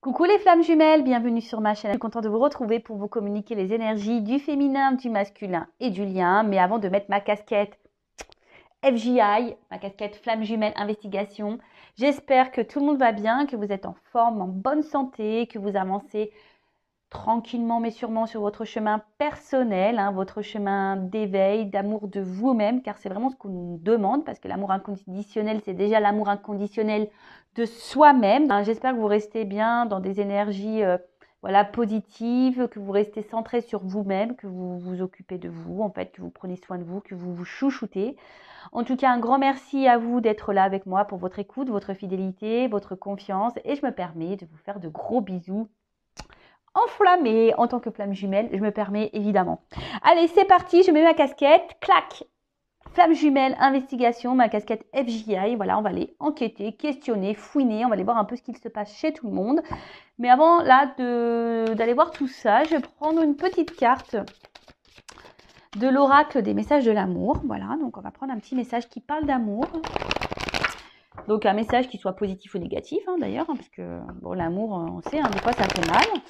Coucou les flammes jumelles, bienvenue sur ma chaîne. Je suis contente de vous retrouver pour vous communiquer les énergies du féminin, du masculin et du lien. Mais avant de mettre ma casquette FJI, ma casquette flamme jumelle investigation, j'espère que tout le monde va bien, que vous êtes en forme, en bonne santé, que vous avancez tranquillement mais sûrement sur votre chemin personnel, votre chemin d'éveil, d'amour de vous-même, car c'est vraiment ce qu'on nous demande, parce que l'amour inconditionnel, c'est déjà l'amour inconditionnel de soi-même. J'espère que vous restez bien dans des énergies positives, que vous restez centré sur vous-même, que vous vous occupez de vous, en fait, que vous prenez soin de vous, que vous vous chouchoutez. En tout cas, un grand merci à vous d'être là avec moi pour votre écoute, votre fidélité, votre confiance, et je me permets de vous faire de gros bisous enflammée en tant que flamme jumelle, je me permets évidemment. Allez, c'est parti, je mets ma casquette, clac, flamme jumelle, investigation, ma casquette FJI, voilà, on va aller enquêter, questionner, fouiner, on va aller voir un peu ce qu'il se passe chez tout le monde. Mais avant là d'aller voir tout ça, je vais prendre une petite carte de l'oracle des messages de l'amour, voilà, donc on va prendre un petit message qui parle d'amour. Donc un message qui soit positif ou négatif d'ailleurs, parce que bon, l'amour, on sait, des fois ça fait mal.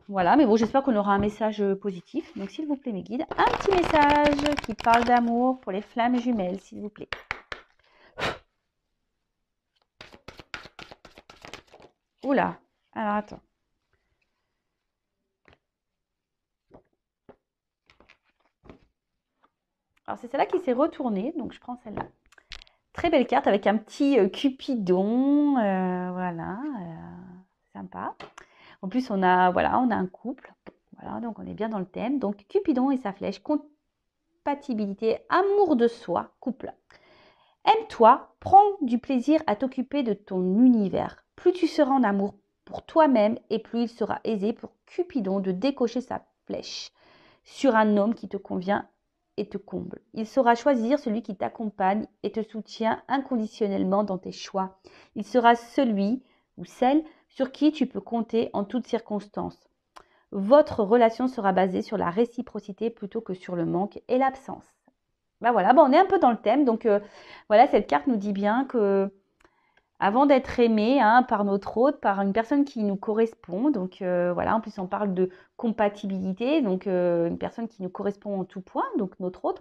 Voilà, mais bon, j'espère qu'on aura un message positif. Donc, s'il vous plaît, mes guides, un petit message qui parle d'amour pour les flammes jumelles, s'il vous plaît. Oula, alors attends. Alors, c'est celle-là qui s'est retournée, donc je prends celle-là. Très belle carte avec un petit Cupidon, voilà, sympa. En plus, on a un couple, voilà, donc on est bien dans le thème. Donc, Cupidon et sa flèche, compatibilité, amour de soi, couple. Aime-toi, prends du plaisir à t'occuper de ton univers. Plus tu seras en amour pour toi-même et plus il sera aisé pour Cupidon de décocher sa flèche sur un homme qui te convient et te comble. Il saura choisir celui qui t'accompagne et te soutient inconditionnellement dans tes choix. Il sera celui ou celle sur qui tu peux compter en toutes circonstances. Votre relation sera basée sur la réciprocité plutôt que sur le manque et l'absence. Ben voilà, on est un peu dans le thème. Donc voilà, cette carte nous dit bien que avant d'être aimé par notre hôte, par une personne qui nous correspond, donc voilà, en plus on parle de compatibilité, donc une personne qui nous correspond en tout point, donc notre hôte,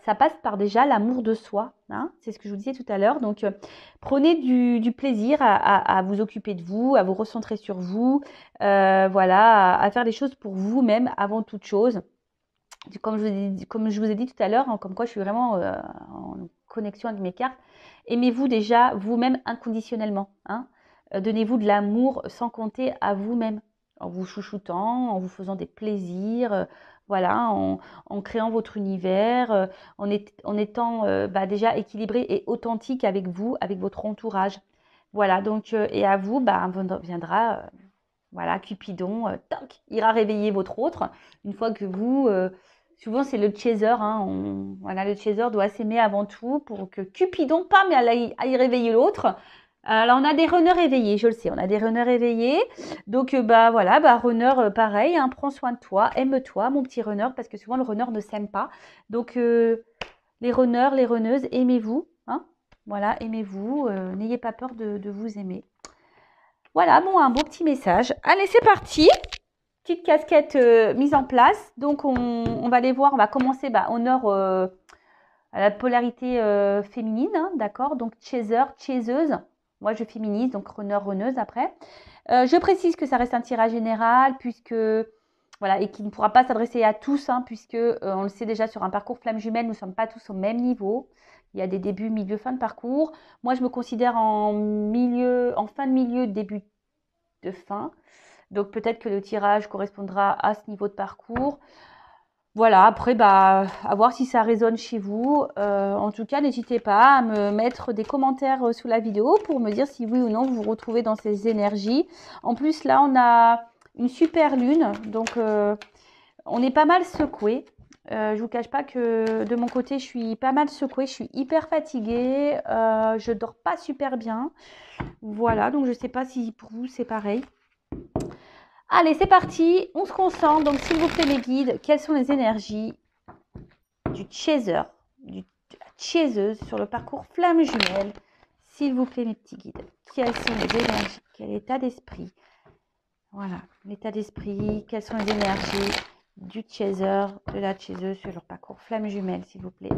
ça passe par déjà l'amour de soi, c'est ce que je vous disais tout à l'heure. Donc prenez du plaisir à vous occuper de vous, à vous recentrer sur vous, voilà, à faire des choses pour vous-même avant toute chose. Comme je vous ai dit tout à l'heure, comme quoi je suis vraiment en connexion avec mes cartes, aimez-vous déjà vous-même inconditionnellement. Donnez-vous de l'amour sans compter à vous-même, en vous chouchoutant, en vous faisant des plaisirs, voilà, en créant votre univers, en étant déjà équilibré et authentique avec vous, avec votre entourage. Voilà, donc, et à vous, viendra, voilà, Cupidon, toc, ira réveiller votre autre, une fois que vous... souvent, c'est le chaser. Voilà, le chaser doit s'aimer avant tout pour que Cupidon, pas, mais aille réveiller l'autre. Alors, on a des runners éveillés, je le sais, on a des runners éveillés. Donc, voilà, runner, pareil, prends soin de toi, aime-toi, mon petit runner, parce que souvent, le runner ne s'aime pas. Donc, les runners, les runneuses, aimez-vous. Voilà, aimez-vous, n'ayez pas peur de vous aimer. Voilà, un beau petit message. Allez, c'est parti. Petite casquette mise en place. Donc, on va aller voir. On va commencer honneur à la polarité féminine. D'accord. Donc, chaser, chaiseuse. Moi, je féminise. Donc, runner, runneuse après. Je précise que ça reste un tirage général puisque... Voilà, et qui ne pourra pas s'adresser à tous, puisque on le sait déjà sur un parcours flamme jumelle, nous ne sommes pas tous au même niveau. Il y a des débuts, milieu, fin de parcours. Moi, je me considère en fin de milieu, début de fin. Donc, peut-être que le tirage correspondra à ce niveau de parcours. Voilà, après, à voir si ça résonne chez vous. En tout cas, n'hésitez pas à me mettre des commentaires sous la vidéo pour me dire si oui ou non vous vous retrouvez dans ces énergies. En plus, là, on a une super lune. Donc, on est pas mal secoué. Je vous cache pas que de mon côté, je suis pas mal secouée. Je suis hyper fatiguée. Je dors pas super bien. Voilà, donc je sais pas si pour vous, c'est pareil. Allez, c'est parti, on se concentre. Donc, s'il vous plaît, mes guides, quelles sont les énergies du chaser, de la chaiseuse sur le parcours flamme jumelle? S'il vous plaît, mes petits guides, quelles sont les énergies? Quel état d'esprit? Voilà, l'état d'esprit, quelles sont les énergies du chaser, de la chaseuse sur leur parcours flamme jumelle, s'il vous plaît.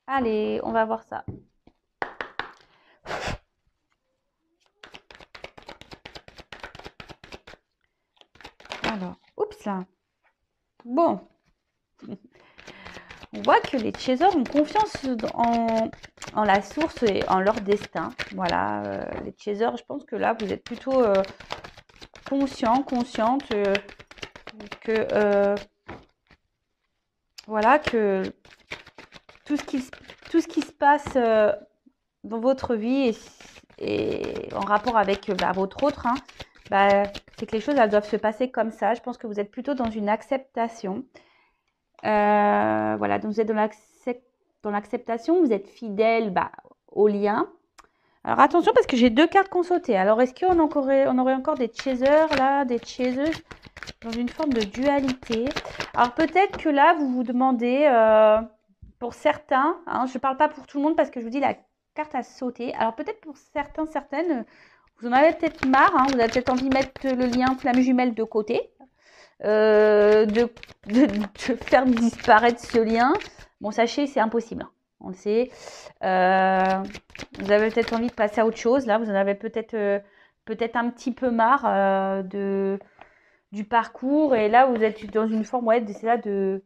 Allez, on va voir ça. Alors, oups là. Bon. On voit que les chasers ont confiance en la source et en leur destin. Voilà, les chasers, je pense que là, vous êtes plutôt consciente que voilà, que tout ce qui se passe dans votre vie et en rapport avec votre autre, hein, c'est que les choses elles doivent se passer comme ça. Je pense que vous êtes plutôt dans une acceptation. Voilà, donc vous êtes dans l'acceptation, vous êtes fidèle au lien. Alors attention parce que j'ai 2 cartes qu'on sautait. Alors est-ce qu'on aurait encore des chasers là, des chaseuses dans une forme de dualité? Alors peut-être que là vous vous demandez, pour certains, hein, je ne parle pas pour tout le monde parce que je vous dis la carte a sauté. Alors peut-être pour certaines, vous en avez peut-être marre, hein, vous avez peut-être envie de mettre le lien flamme jumelle de côté. De faire disparaître ce lien. Bon, sachez, c'est impossible. On le sait. Vous avez peut-être envie de passer à autre chose. Là, vous en avez peut-être un petit peu marre du parcours. Et là, vous êtes dans une forme, ouais,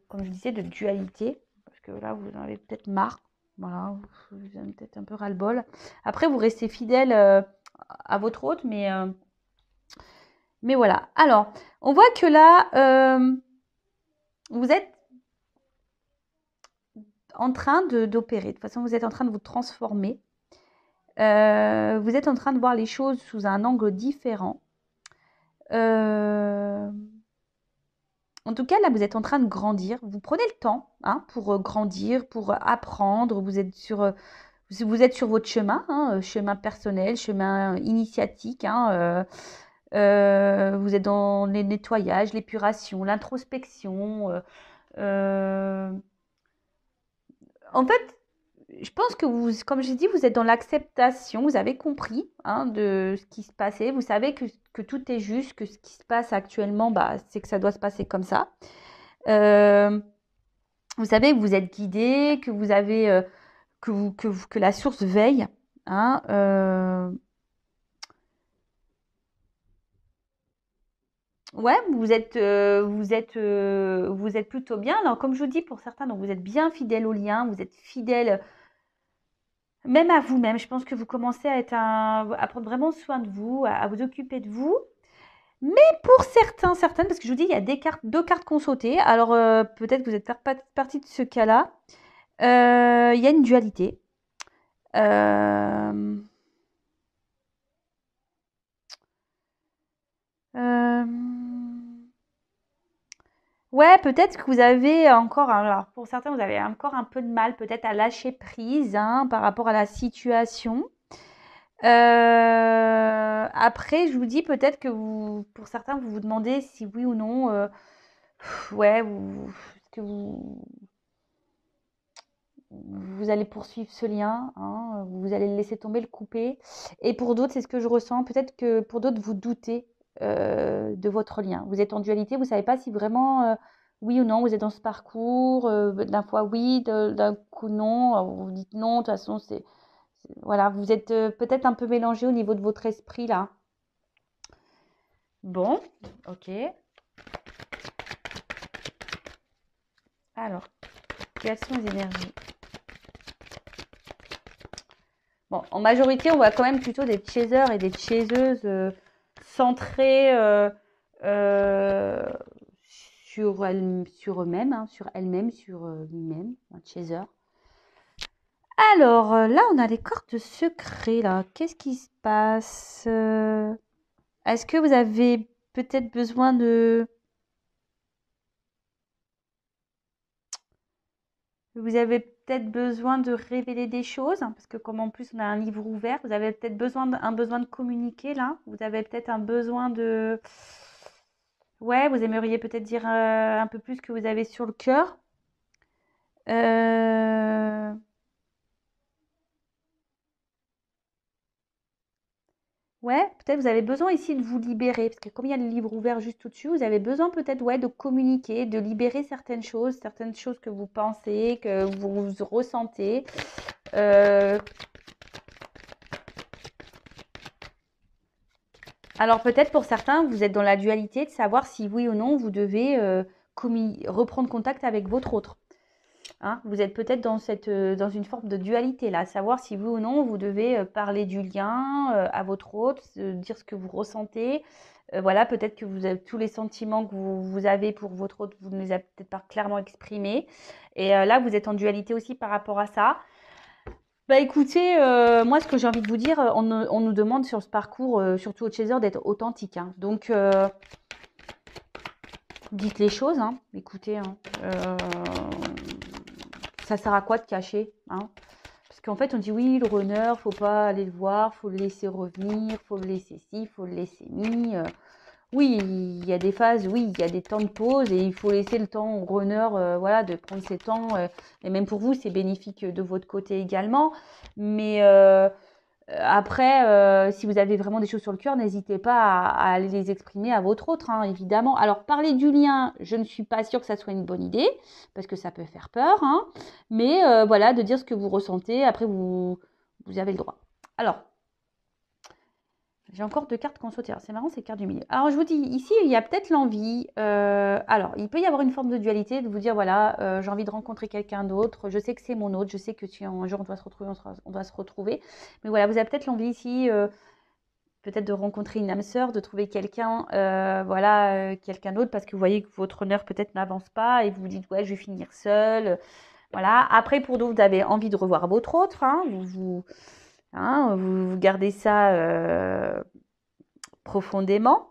comme je disais, de dualité. Parce que là, vous en avez peut-être marre. Voilà, vous avez peut-être un peu ras-le-bol. Après, vous restez fidèle à votre hôte, mais voilà. Alors, on voit que là, vous êtes en train d'opérer. De toute façon, vous êtes en train de vous transformer. Vous êtes en train de voir les choses sous un angle différent. En tout cas, là, vous êtes en train de grandir. Vous prenez le temps pour grandir, pour apprendre. Vous êtes sur votre chemin, chemin personnel, chemin initiatique. Vous êtes dans les nettoyages, l'épuration, l'introspection. En fait, je pense que vous, comme j'ai dit, vous êtes dans l'acceptation, vous avez compris de ce qui se passait, vous savez que tout est juste, que ce qui se passe actuellement, c'est que ça doit se passer comme ça. Vous savez que vous êtes guidé, que vous avez que la source veille. Ouais, vous êtes plutôt bien. Alors, comme je vous dis, pour certains, donc vous êtes bien fidèle au lien, vous êtes fidèle même à vous-même. Je pense que vous commencez à prendre vraiment soin de vous, à vous occuper de vous. Mais pour certaines, parce que je vous dis, il y a 2 cartes qu'on sautait. Alors, peut-être que vous êtes partie de ce cas-là. Il y a une dualité. Euh, euh, Ouais, peut-être que vous avez encore, alors pour certains, vous avez encore un peu de mal peut-être à lâcher prise par rapport à la situation. Après, je vous dis peut-être que pour certains, vous vous demandez si oui ou non, ouais, est-ce que vous allez poursuivre ce lien, vous allez le laisser tomber, le couper. Et pour d'autres, c'est ce que je ressens. Peut-être que pour d'autres, vous doutez de votre lien. Vous êtes en dualité, vous ne savez pas si vraiment, oui ou non, vous êtes dans ce parcours. D'un fois oui, d'un coup non. Vous dites non, de toute façon, voilà, vous êtes peut-être un peu mélangé au niveau de votre esprit là. Bon, ok. Alors, quelles sont les énergies? Bon, en majorité, on voit quand même plutôt des chasers et des chaseuses centrés sur eux-mêmes, sur elles-mêmes, sur lui-même, un chaser. Alors, là, on a les cartes secrets, là. Qu'est-ce qui se passe? Est-ce que vous avez peut-être besoin de... Vous avez peut-être besoin de révéler des choses, parce que comme en plus on a un livre ouvert, vous avez peut-être un besoin de communiquer là. Vous avez peut-être un besoin de... Ouais, vous aimeriez peut-être dire un peu plus ce que vous avez sur le cœur. Ouais, peut-être vous avez besoin ici de vous libérer, parce que comme il y a le livre ouvert juste au-dessus, vous avez besoin peut-être ouais, de communiquer, de libérer certaines choses que vous pensez, que vous ressentez. Euh, alors peut-être pour certains, vous êtes dans la dualité de savoir si oui ou non vous devez reprendre contact avec votre autre. Hein, vous êtes peut-être dans une forme de dualité là, savoir si oui ou non vous devez parler du lien à votre autre, dire ce que vous ressentez. Voilà, peut-être que vous avez tous les sentiments que vous avez pour votre autre, vous ne les avez peut-être pas clairement exprimés. Et là, vous êtes en dualité aussi par rapport à ça. Bah écoutez, moi ce que j'ai envie de vous dire, on nous demande sur ce parcours, surtout au Chaser, d'être authentique. Hein. Donc, dites les choses. Hein. Écoutez, hein, ça sert à quoi de cacher hein. Parce qu'en fait, on dit oui, le runner, faut pas aller le voir, faut le laisser revenir, faut le laisser ci, faut le laisser mi. Oui, il y a des phases, oui, il y a des temps de pause et il faut laisser le temps au runner, voilà, de prendre ses temps. Et même pour vous, c'est bénéfique de votre côté également. Mais après, si vous avez vraiment des choses sur le cœur, n'hésitez pas à aller les exprimer à votre autre, hein, évidemment. Alors, parler du lien, je ne suis pas sûre que ça soit une bonne idée, parce que ça peut faire peur, hein. Mais voilà, de dire ce que vous ressentez, après, vous avez le droit. Alors, j'ai encore deux cartes qui ont sauté. C'est marrant, ces cartes du milieu. Alors, je vous dis, ici, il y a peut-être l'envie. Alors, il peut y avoir une forme de dualité, de vous dire, voilà, j'ai envie de rencontrer quelqu'un d'autre. Je sais que c'est mon autre. Je sais que si un jour on doit se retrouver, on doit se retrouver. Mais voilà, vous avez peut-être l'envie ici, peut-être de rencontrer une âme sœur, de trouver quelqu'un, voilà, quelqu'un d'autre, parce que vous voyez que votre honneur peut-être n'avance pas et vous vous dites, ouais, je vais finir seule. Voilà. Après, pour d'autres, vous avez envie de revoir votre autre. Hein, vous gardez ça profondément.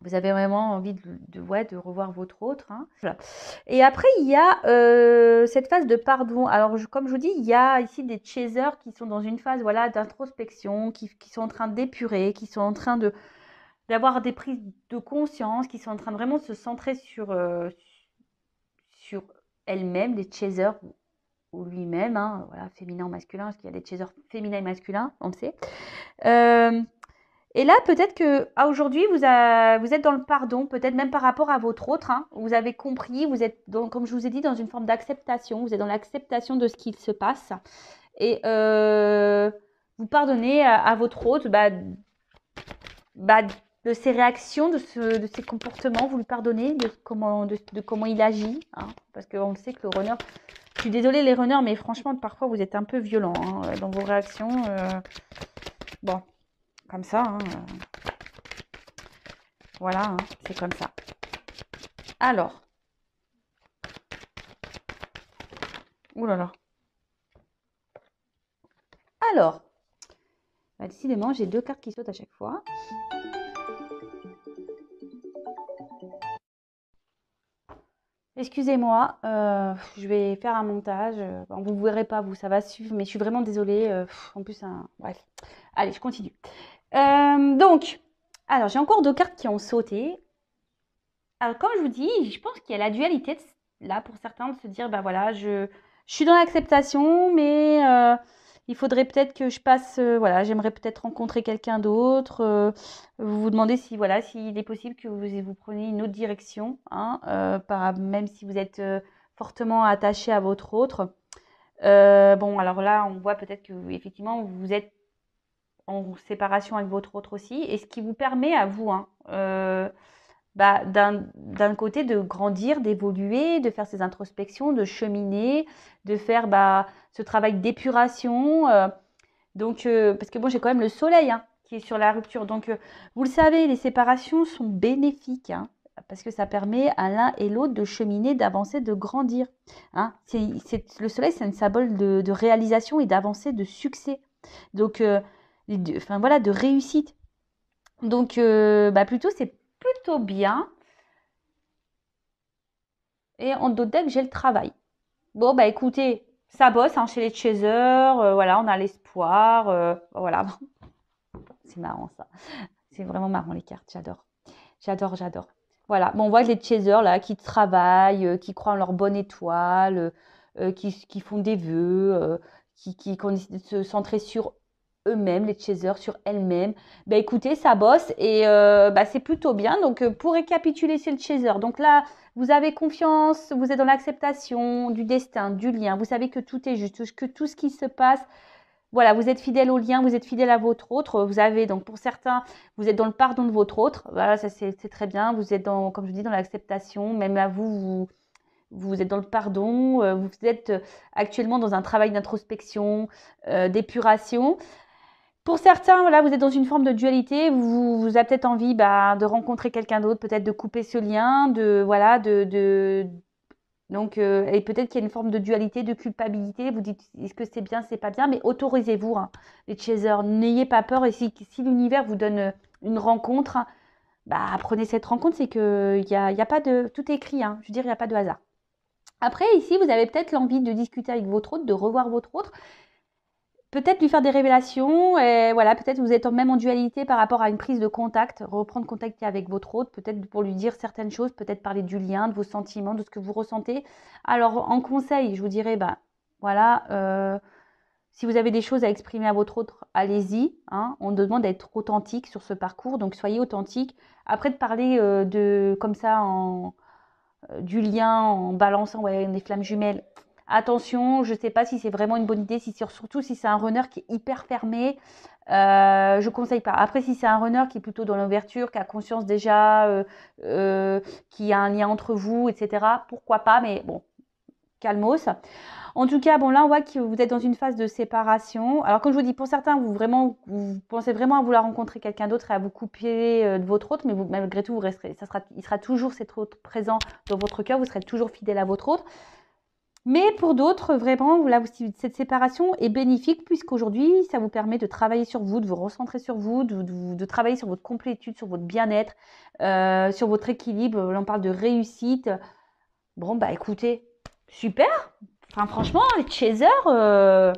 Vous avez vraiment envie ouais, de revoir votre autre. Hein. Voilà. Et après, il y a cette phase de pardon. Alors, comme je vous dis, il y a ici des chasers qui sont dans une phase voilà, d'introspection, qui sont en train d'épurer, qui sont en train d'avoir des prises de conscience, qui sont en train de vraiment se centrer sur elles-mêmes, les chasers ou lui-même, hein, voilà, féminin ou masculin, parce qu'il y a des chasers féminins et masculins, on le sait. Et là, peut-être que aujourd'hui, vous êtes dans le pardon, peut-être même par rapport à votre autre. Hein, vous avez compris, vous êtes, comme je vous ai dit, dans une forme d'acceptation. Vous êtes dans l'acceptation de ce qu'il se passe. Et vous pardonnez à votre autre de ses réactions, de ses comportements. Vous lui pardonnez de comment il agit. Hein, parce qu'on le sait que le runner... Je suis désolée les runners, mais franchement, parfois, vous êtes un peu violents hein, dans vos réactions. Bon, comme ça. Hein, voilà, hein, c'est comme ça. Alors. Ouh là là. Alors. Bah, décidément, j'ai deux cartes qui sautent à chaque fois. Excusez-moi, je vais faire un montage. Bon, vous ne verrez pas, vous, ça va suivre, mais je suis vraiment désolée. En plus, bref. Allez, je continue. Donc, alors, j'ai encore deux cartes qui ont sauté. Alors, comme je vous dis, je pense qu'il y a la dualité, là, pour certains, de se dire, bah voilà, je suis dans l'acceptation, mais il faudrait peut-être que je passe, voilà, j'aimerais peut-être rencontrer quelqu'un d'autre. Vous vous demandez si, voilà, s'il est possible que vous preniez une autre direction, hein, même si vous êtes fortement attaché à votre autre. Bon, alors là, on voit peut-être que, effectivement, vous êtes en séparation avec votre autre aussi, et ce qui vous permet à vous, hein, d'un côté de grandir, d'évoluer, de faire ces introspections, de cheminer, de faire ce travail d'épuration. Donc, parce que bon, j'ai quand même le soleil hein, qui est sur la rupture. Donc, vous le savez, les séparations sont bénéfiques. Hein, parce que ça permet à l'un et l'autre de cheminer, d'avancer, de grandir. Hein. Le soleil, c'est un symbole de réalisation et d'avancée, de succès. Donc, enfin voilà, de réussite. Donc, plutôt, c'est plutôt bien. Et en d'autres decks, j'ai le travail. Bon, bah écoutez, ça bosse hein, chez les chasers. Voilà, on a l'espoir. Voilà, c'est marrant ça. C'est vraiment marrant les cartes, j'adore. J'adore, j'adore. Voilà, bon, on voit les chasers là qui travaillent, qui croient en leur bonne étoile, qui font des vœux, qui ont décidé de se centrer sur eux-mêmes, les chasers, sur elles-mêmes. Ben écoutez, ça bosse et c'est plutôt bien. Donc, pour récapituler, c'est le chaser. Donc là, vous avez confiance, vous êtes dans l'acceptation du destin, du lien. Vous savez que tout est juste, que tout ce qui se passe, voilà, vous êtes fidèle au lien, vous êtes fidèle à votre autre. Vous avez, donc pour certains, vous êtes dans le pardon de votre autre. Voilà, ça c'est très bien. Vous êtes dans, comme je dis, dans l'acceptation. Même à vous êtes dans le pardon. Vous êtes actuellement dans un travail d'introspection, d'épuration. Pour certains, voilà, vous êtes dans une forme de dualité. Vous avez peut-être envie de rencontrer quelqu'un d'autre, peut-être de couper ce lien, donc, et peut-être qu'il y a une forme de dualité, de culpabilité. Vous dites, est-ce que c'est bien, c'est pas bien, mais autorisez-vous, hein, les chasers. N'ayez pas peur. Et si l'univers vous donne une rencontre, prenez cette rencontre. C'est que y a pas de, tout est écrit. Hein, je veux dire, il n'y a pas de hasard. Après, ici, vous avez peut-être l'envie de discuter avec votre autre, de revoir votre autre. Peut-être lui faire des révélations, et voilà, peut-être vous êtes même en dualité par rapport à une prise de contact, reprendre contact avec votre autre, peut-être pour lui dire certaines choses, peut-être parler du lien, de vos sentiments, de ce que vous ressentez. Alors, en conseil, je vous dirais, si vous avez des choses à exprimer à votre autre, allez-y. Hein, on demande d'être authentique sur ce parcours, donc soyez authentique. Après, de parler comme ça, du lien en balançant des flammes jumelles. Attention, je ne sais pas si c'est vraiment une bonne idée, surtout si c'est un runner qui est hyper fermé. Je ne conseille pas. Après, si c'est un runner qui est plutôt dans l'ouverture, qui a conscience déjà, qui a un lien entre vous, etc., pourquoi pas, mais bon, calmos. En tout cas, bon, là, on voit que vous êtes dans une phase de séparation. Alors, comme je vous dis, pour certains, vous pensez vraiment à vouloir rencontrer quelqu'un d'autre et à vous couper de votre autre, mais malgré tout, vous resterez, il sera toujours cet autre présent dans votre cœur, vous serez toujours fidèle à votre autre. Mais pour d'autres, vraiment, là, cette séparation est bénéfique puisqu'aujourd'hui, ça vous permet de travailler sur vous, de vous recentrer sur vous, de travailler sur votre complétude, sur votre bien-être, sur votre équilibre. Là, on parle de réussite. Bon, écoutez, super. Enfin, franchement, les chasers,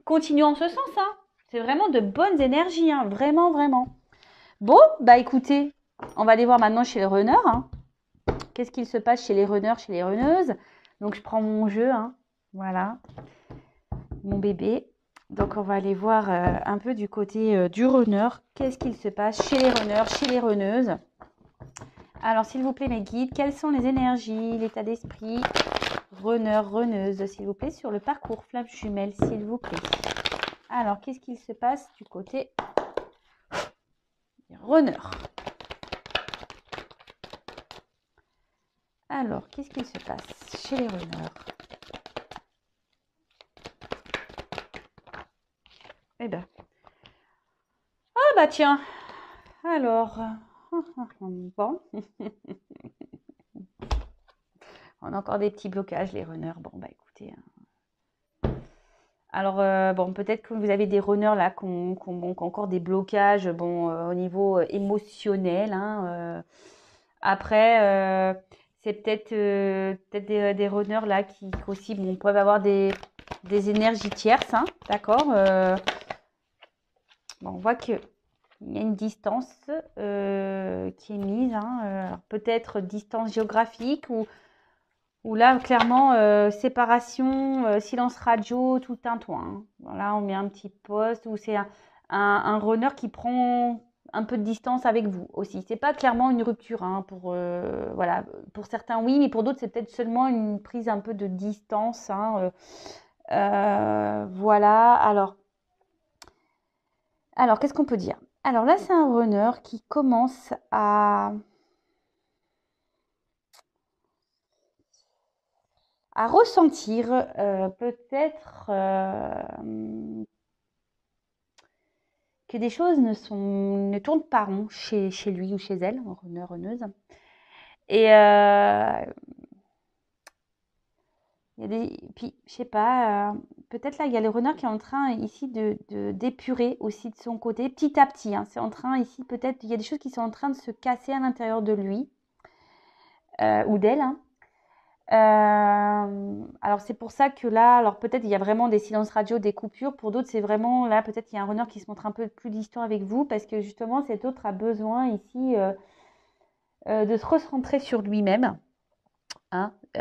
continuent en ce sens. Hein. C'est vraiment de bonnes énergies. Hein. Vraiment, vraiment. Bon, écoutez, on va aller voir maintenant chez les runners. Hein. Qu'est-ce qu'il se passe chez les runners, chez les runneuses? Donc, je prends mon jeu. Hein. Voilà. Mon bébé. Donc, on va aller voir un peu du côté du runner. Qu'est-ce qu'il se passe chez les runners, chez les runneuses? Alors, s'il vous plaît, mes guides, quelles sont les énergies, l'état d'esprit runner, runneuse, s'il vous plaît, sur le parcours flamme jumelle, s'il vous plaît. Alors, qu'est-ce qu'il se passe du côté runner? Alors, qu'est-ce qu'il se passe chez les runners? Eh ben. Ah tiens. Alors. Bon. On a encore des petits blocages, les runners. Bon, écoutez. Alors, peut-être que vous avez des runners là qui ont encore des blocages au niveau émotionnel. Hein, après, c'est peut-être des runners là qui aussi peuvent avoir des énergies tierces. Hein, d'accord. On voit qu'il y a une distance qui est mise. Hein, peut-être distance géographique ou là, clairement, séparation, silence radio, tout un toit. Hein. Voilà, on met un petit poste où c'est un runner qui prend un peu de distance avec vous aussi. C'est pas clairement une rupture. Hein, voilà. Pour certains, oui, mais pour d'autres, c'est peut-être seulement une prise un peu de distance. Hein, voilà. Alors qu'est-ce qu'on peut dire? Alors là, c'est un runner qui commence à ressentir peut-être que des choses ne tournent pas rond chez lui ou chez elle, runner, runneuse. Et puis, je sais pas, peut-être là, il y a le runner qui est en train ici d'épurer aussi de son côté, petit à petit. Hein, c'est en train ici, peut-être, il y a des choses qui sont en train de se casser à l'intérieur de lui ou d'elle. Hein. Alors c'est pour ça que là, alors peut-être il y a vraiment des silences radio, des coupures. Pour d'autres, c'est vraiment là, peut-être il y a un runner qui se montre un peu plus distant avec vous parce que justement cet autre a besoin ici de se recentrer sur lui-même. Hein. C'est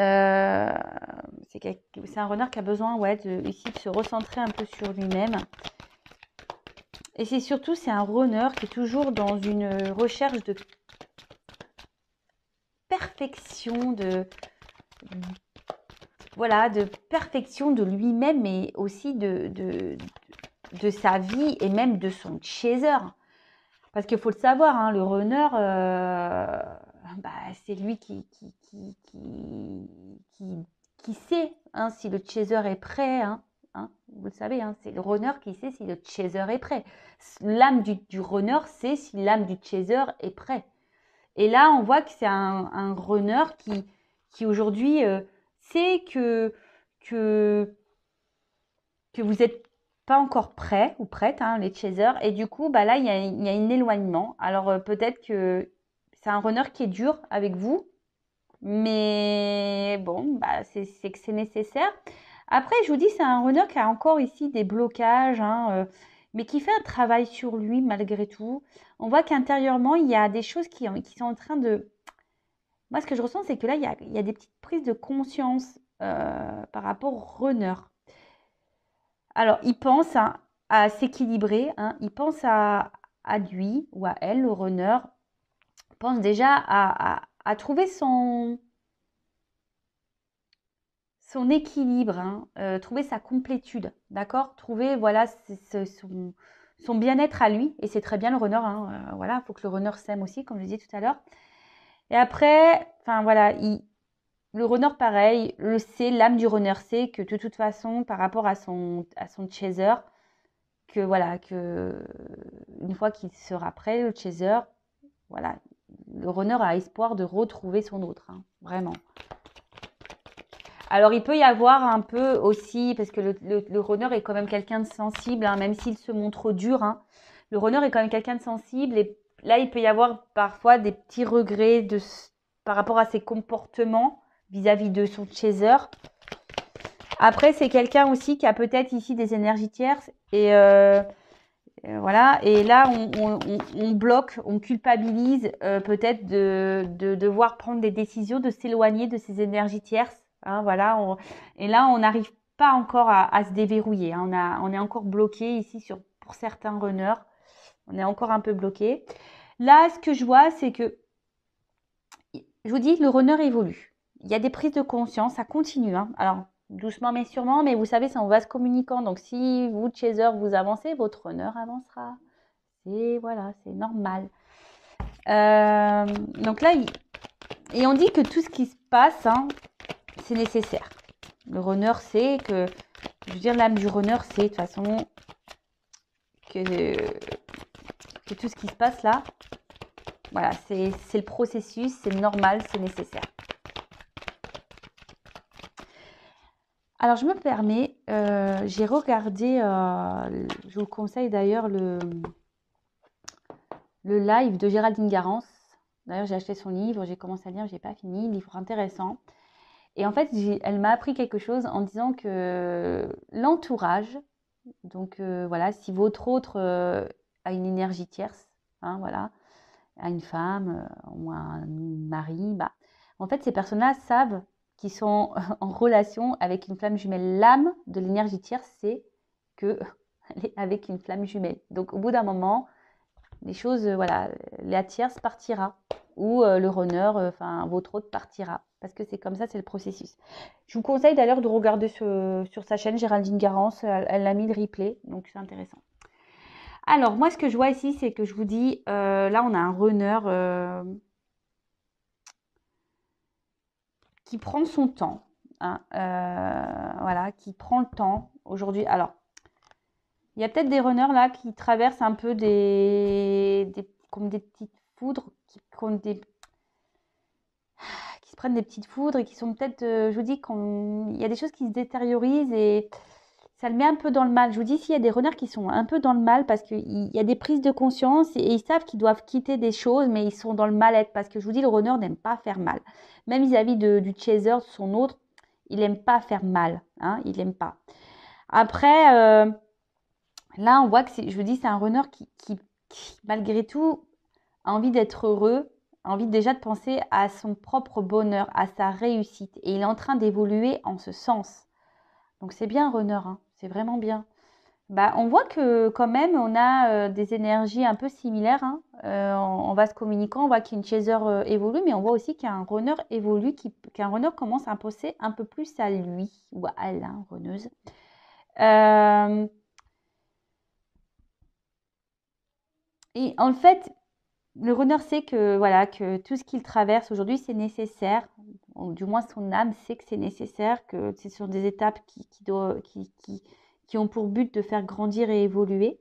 un runner qui a besoin ici de se recentrer un peu sur lui-même. Et c'est surtout, c'est un runner qui est toujours dans une recherche de perfection, voilà, de perfection de lui-même, mais aussi de sa vie et même de son chaser. Parce qu'il faut le savoir, hein, le runner, c'est lui qui sait hein, si le chaser est prêt. Hein, vous le savez, hein, c'est le runner qui sait si le chaser est prêt. L'âme du runner sait si l'âme du chaser est prêt. Et là, on voit que c'est un runner qui aujourd'hui sait que vous n'êtes pas encore prêt ou prête, hein, les chasers. Et du coup, là, il y a un éloignement. Alors, peut-être que c'est un runner qui est dur avec vous. Mais bon, c'est que c'est nécessaire. Après, je vous dis, c'est un runner qui a encore ici des blocages, hein, mais qui fait un travail sur lui malgré tout. On voit qu'intérieurement, il y a des choses qui sont en train de... Moi, ce que je ressens, c'est que là, il y a des petites prises de conscience par rapport au runner. Alors, il pense à s'équilibrer, hein, il pense à lui ou à elle, le runner, pense déjà à trouver son équilibre, hein, trouver sa complétude, d'accord? Trouver, voilà, son bien-être à lui, et c'est très bien le runner, hein, voilà, il faut que le runner s'aime aussi, comme je disais tout à l'heure. Et après, enfin voilà, le runner pareil, le sait, l'âme du runner sait que de toute façon, par rapport à son chaser, que voilà, que une fois qu'il sera prêt, le chaser, voilà, le runner a espoir de retrouver son autre, hein, vraiment. Alors, il peut y avoir un peu aussi, parce que le runner est quand même quelqu'un de sensible, hein, même s'il se montre dur, hein, le runner est quand même quelqu'un de sensible, et là, il peut y avoir parfois des petits regrets par rapport à ses comportements vis-à-vis de son chaser. Après, c'est quelqu'un aussi qui a peut-être ici des énergies tierces, et voilà, et là, on bloque, on culpabilise peut-être de devoir prendre des décisions, de s'éloigner de ces énergies tierces. Hein, voilà, et là, on n'arrive pas encore à se déverrouiller. Hein, on est encore bloqué ici pour certains runners. On est encore un peu bloqué. Là, ce que je vois, c'est que, je vous dis, le runner évolue. Il y a des prises de conscience, ça continue. Hein. Alors, doucement mais sûrement, mais vous savez, c'est en vase communicant. Donc, si vous, chaser, vous avancez, votre runner avancera. Et voilà, c'est normal. Donc là, et on dit que tout ce qui se passe, hein, c'est nécessaire. Le runner sait que, je veux dire, l'âme du runner sait de toute façon que tout ce qui se passe là, voilà, c'est le processus, c'est normal, c'est nécessaire. Alors, je me permets, j'ai regardé, je vous conseille d'ailleurs le live de Géraldine Garance. D'ailleurs, j'ai acheté son livre, j'ai commencé à lire, j'ai pas fini, livre intéressant. Et en fait, elle m'a appris quelque chose en disant que l'entourage, donc voilà, si votre autre a une énergie tierce, hein, voilà, a une femme ou un mari, en fait, ces personnes-là savent qu'ils sont en relation avec une flamme jumelle. L'âme de l'énergie tierce, c'est qu'elle est avec une flamme jumelle. Donc, au bout d'un moment, les choses, voilà, la tierce partira ou le runner, enfin votre autre partira. Parce que c'est comme ça, c'est le processus. Je vous conseille d'ailleurs de regarder sur sa chaîne Géraldine Garance, elle a mis le replay, donc c'est intéressant. Alors, moi, ce que je vois ici, c'est que je vous dis, là, on a un runner qui prend son temps, hein, voilà, qui prend le temps aujourd'hui. Alors, il y a peut-être des runners là qui traversent un peu comme des petites foudres, qui se prennent des petites foudres et qui sont peut-être, je vous dis, il y a des choses qui se détériorisent et ça le met un peu dans le mal. Je vous dis, s'il y a des runners qui sont un peu dans le mal parce qu'il y a des prises de conscience et ils savent qu'ils doivent quitter des choses, mais ils sont dans le mal-être parce que je vous dis, le runner n'aime pas faire mal. Même vis-à-vis du chaser, de son autre, il n'aime pas faire mal. Hein, il n'aime pas. Après, là, on voit que, je vous dis, c'est un runner qui, malgré tout, a envie d'être heureux, a envie déjà de penser à son propre bonheur, à sa réussite. Et il est en train d'évoluer en ce sens. Donc, c'est bien, runner, hein, c'est vraiment bien. Bah, on voit que quand même, on a des énergies un peu similaires, hein. En vase communicant, on voit qu'une chaser évolue, mais on voit aussi qu'un runner évolue, qu'un runner commence à imposer un peu plus à lui ou à elle, hein, runneuse. Et en fait, le runner sait que voilà que tout ce qu'il traverse aujourd'hui, c'est nécessaire. Ou du moins, son âme sait que c'est nécessaire, que c'est sur des étapes qui ont pour but de faire grandir et évoluer.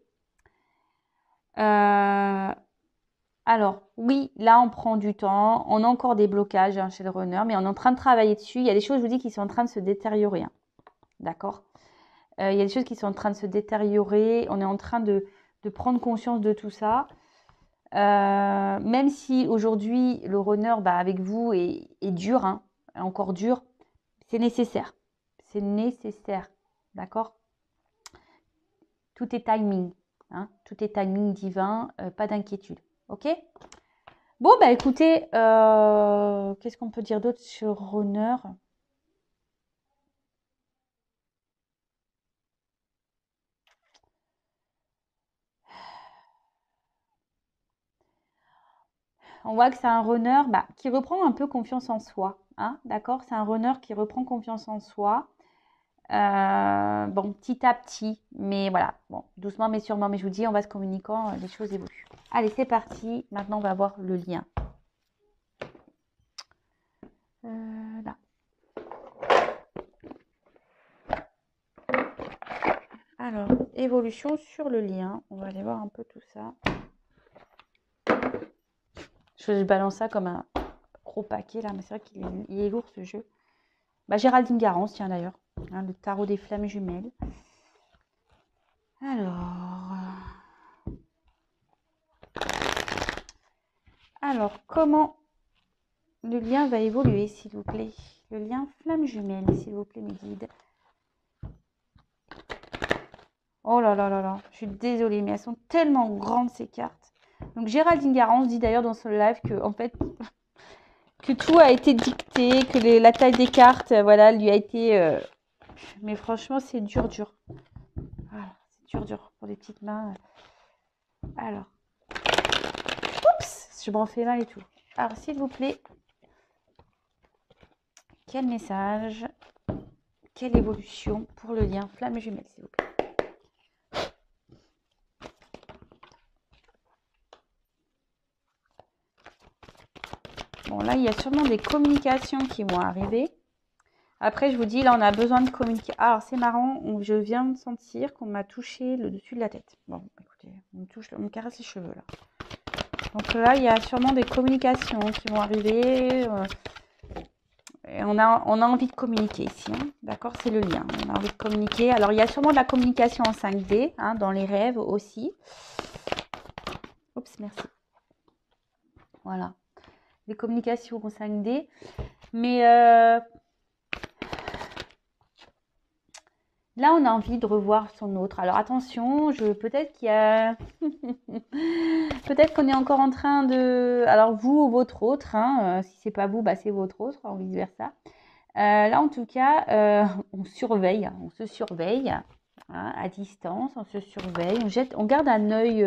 Alors, oui, là, on prend du temps. On a encore des blocages hein, chez le runner, mais on est en train de travailler dessus. Il y a des choses, je vous dis, qui sont en train de se détériorer. Hein. D'accord? Il y a des choses qui sont en train de se détériorer. On est en train de prendre conscience de tout ça. Même si aujourd'hui, le runner avec vous est dur, hein, encore dur, c'est nécessaire. C'est nécessaire. D'accord? Tout est timing. Hein, tout est timing divin. Pas d'inquiétude. Ok? Bon, bah écoutez, qu'est-ce qu'on peut dire d'autre sur Runner? On voit que c'est un runner qui reprend un peu confiance en soi. Hein, d'accord? C'est un runner qui reprend confiance en soi. Bon, petit à petit, mais voilà, bon, doucement mais sûrement. Mais je vous dis, en vase communicant, les choses évoluent. Allez, c'est parti. Maintenant, on va voir le lien. Là. Alors, évolution sur le lien. On va aller voir un peu tout ça. Je balance ça comme un gros paquet là, mais c'est vrai qu'il est lourd ce jeu. Géraldine Garance, tiens d'ailleurs, hein, le tarot des flammes jumelles. Alors, comment le lien va évoluer, s'il vous plaît? Le lien flamme jumelle, s'il vous plaît, mes guides. Oh là là là là, je suis désolée, mais elles sont tellement grandes ces cartes. Donc Géraldine Garance dit d'ailleurs dans son live que en fait que tout a été dicté, que la taille des cartes, voilà, lui a été. Mais franchement, c'est dur, dur. Voilà, c'est dur, dur pour les petites mains. Alors, oups, je m'en fais mal et tout. Alors, s'il vous plaît, quel message, quelle évolution pour le lien flamme jumelle, s'il vous plaît. Bon, là, il y a sûrement des communications qui vont arriver. Après, je vous dis, là, on a besoin de communiquer. Alors, c'est marrant, je viens de sentir qu'on m'a touché le dessus de la tête. Bon, écoutez, on me caresse les cheveux, là. Donc là, il y a sûrement des communications qui vont arriver. Et on a envie de communiquer ici. Hein. D'accord? C'est le lien. On a envie de communiquer. Alors, il y a sûrement de la communication en 5D, hein, dans les rêves aussi. Oups, merci. Voilà. Des communications en 5D. Mais là, on a envie de revoir son autre. Alors, attention, peut-être qu'il y a... peut-être qu'on est encore en train de... Alors, vous ou votre autre, hein, si c'est pas vous, c'est votre autre, ou vice-versa. Là, en tout cas, on surveille, on se surveille hein, à distance, on se surveille, on garde un œil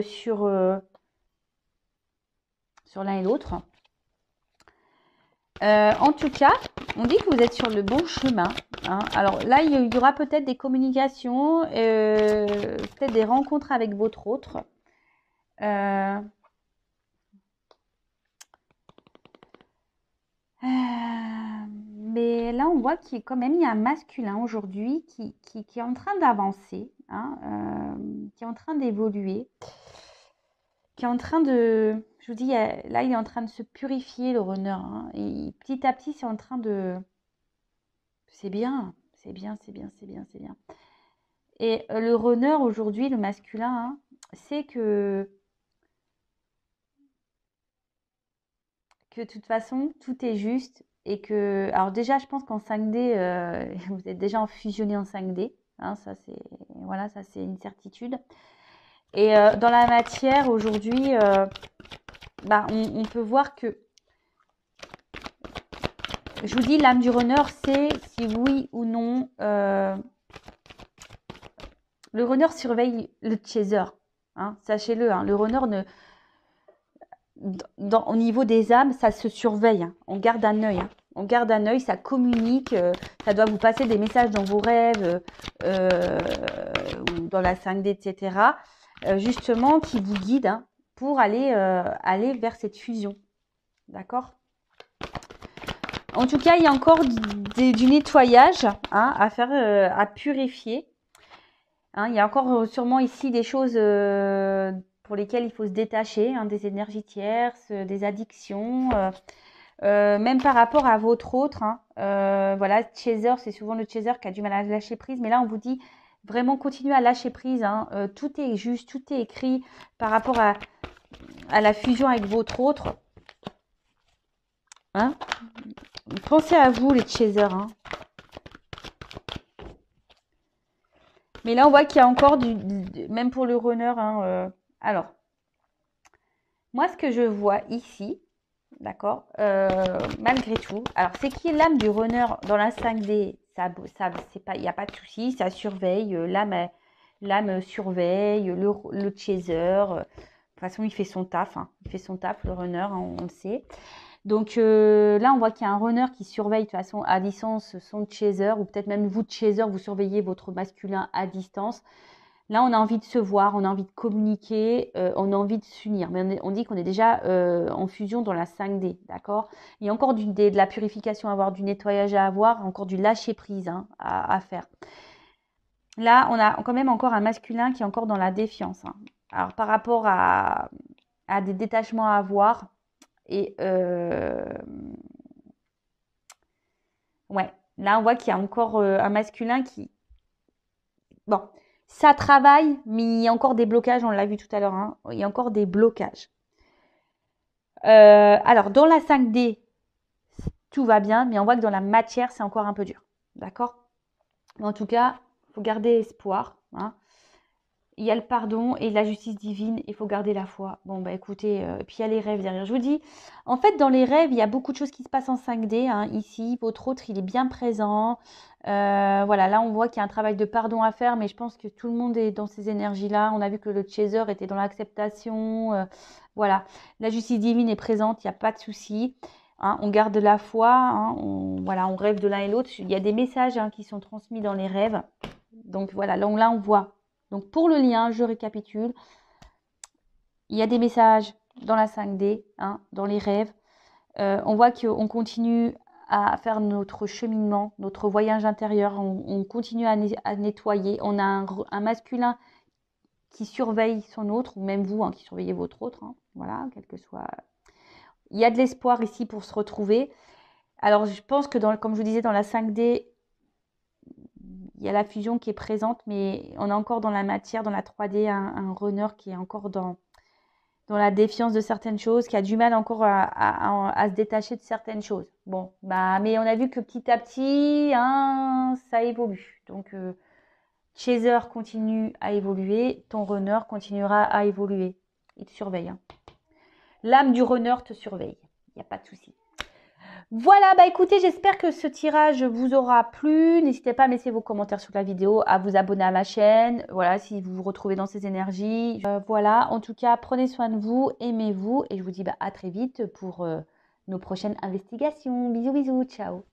sur l'un et l'autre. En tout cas, on dit que vous êtes sur le bon chemin. Hein. Alors là, il y aura peut-être des communications, peut-être des rencontres avec votre autre. Mais là, on voit qu'il quand même il y a un masculin aujourd'hui qui est en train d'avancer, hein, qui est en train d'évoluer, qui est en train de... Je vous dis, là, il est en train de se purifier, le runner. Hein, et petit à petit, c'est en train de... C'est bien, c'est bien, c'est bien, c'est bien, c'est bien. Et le runner aujourd'hui, le masculin, hein, c'est que de toute façon, tout est juste et que... Alors déjà, je pense qu'en 5D, vous êtes déjà fusionné en 5D. Hein, ça, c'est voilà, ça, c'est une certitude. Et dans la matière, aujourd'hui, on peut voir que... Je vous dis, l'âme du runner, c'est si oui ou non... Le runner surveille le chaser. Hein, sachez-le, hein, le runner ne, au niveau des âmes, ça se surveille. Hein. On garde un œil. Hein. On garde un œil, ça communique. Ça doit vous passer des messages dans vos rêves ou dans la 5D, etc. Justement, qui vous guident hein, pour aller vers cette fusion. D'accord? En tout cas, il y a encore du nettoyage hein, à faire, à purifier. Hein, il y a encore sûrement ici des choses pour lesquelles il faut se détacher, hein, des énergies tierces, des addictions, même par rapport à votre autre. Hein, voilà, chaser, c'est souvent le chaser qui a du mal à lâcher prise, mais là on vous dit vraiment continuez à lâcher prise. Hein, tout est juste, tout est écrit par rapport à la fusion avec votre autre. Hein, pensez à vous les chasers. Hein. Mais là, on voit qu'il y a encore même pour le runner. Hein, alors, moi, ce que je vois ici, d'accord, malgré tout, alors c'est qui est l'âme du runner dans la 5D, c'est pas, il n'y a pas de souci, ça surveille, l'âme surveille, le chaser. De toute façon, il fait son taf, hein, il fait son taf, le runner, hein, on le sait. Donc là, on voit qu'il y a un runner qui surveille de toute façon à distance son chaser, ou peut-être même vous, chaser, vous surveillez votre masculin à distance. Là, on a envie de se voir, on a envie de communiquer, on a envie de s'unir. Mais on dit qu'on est déjà en fusion dans la 5D, d'accord? Il y a encore de la purification à avoir, du nettoyage à avoir, encore du lâcher-prise hein, à faire. Là, on a quand même encore un masculin qui est encore dans la défiance. Hein. Alors, par rapport à des détachements à avoir, et ouais, là, on voit qu'il y a encore un masculin qui... Bon, ça travaille, mais il y a encore des blocages, on l'a vu tout à l'heure. Hein, il y a encore des blocages. Alors, dans la 5D, tout va bien, mais on voit que dans la matière, c'est encore un peu dur. D'accord? En tout cas, il faut garder espoir. Hein. Il y a le pardon et la justice divine, il faut garder la foi. Bon, bah écoutez, puis il y a les rêves derrière. Je vous dis, en fait, dans les rêves, il y a beaucoup de choses qui se passent en 5D. Hein, ici, votre autre, il est bien présent. Voilà, là, on voit qu'il y a un travail de pardon à faire, mais je pense que tout le monde est dans ces énergies-là. On a vu que le chaser était dans l'acceptation. Voilà, la justice divine est présente, il n'y a pas de souci. Hein, on garde la foi, hein, voilà, on rêve de l'un et l'autre. Il y a des messages hein, qui sont transmis dans les rêves. Donc voilà, là, on voit. Donc pour le lien, je récapitule. Il y a des messages dans la 5D, hein, dans les rêves. On voit qu'on continue à faire notre cheminement, notre voyage intérieur. On continue à nettoyer. On a un masculin qui surveille son autre, ou même vous hein, qui surveillez votre autre. Hein, voilà, quel que soit. Il y a de l'espoir ici pour se retrouver. Alors je pense que, comme je vous disais, dans la 5D, il y a la fusion qui est présente, mais on est encore dans la matière, dans la 3D, un runner qui est encore dans la défiance de certaines choses, qui a du mal encore à se détacher de certaines choses. Bon, bah, mais on a vu que petit à petit, hein, ça évolue. Donc, chaser continue à évoluer, ton runner continuera à évoluer. Il te surveille. Hein. L'âme du runner te surveille. Il n'y a pas de souci. Voilà, bah écoutez, j'espère que ce tirage vous aura plu. N'hésitez pas à laisser vos commentaires sous la vidéo, à vous abonner à ma chaîne. Voilà, si vous vous retrouvez dans ces énergies. Voilà, en tout cas, prenez soin de vous, aimez-vous. Et je vous dis bah, à très vite pour nos prochaines investigations. Bisous, bisous, ciao.